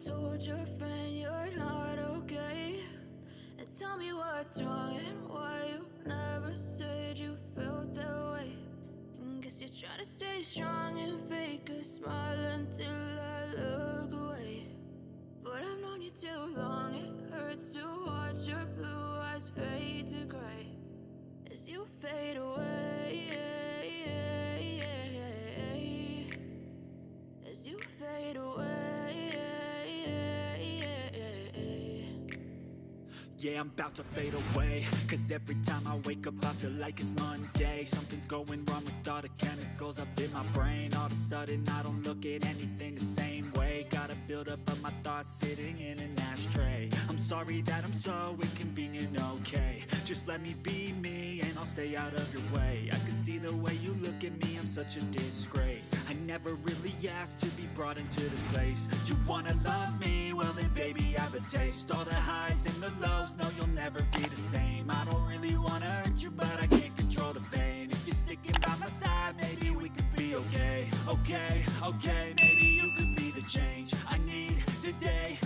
told your friend you're not okay? And tell me what's wrong and why you never said you felt that way. And guess you're trying to stay strong and fake a smile until I look away. But I've known you too long, it hurts to watch your blue eyes fade to gray as you fade away, as you fade away. Yeah, I'm about to fade away, cause every time I wake up I feel like it's Monday. Something's going wrong with all the chemicals up in my brain. All of a sudden I don't look at anything the same way. Got a build up of my thoughts sitting in an ashtray. I'm sorry that I'm so inconvenient, okay? Just let me be me and I'll stay out of your way. I can see the way you look at me, I'm such a disgrace. I never really asked to be brought into this place. You wanna love me? Well then baby I have a taste. All the highs and the lows, no you'll never be the same. I don't really wanna hurt you but I can't control the pain. If you're sticking by my side maybe we could be okay. Okay, maybe you could be the change I need today.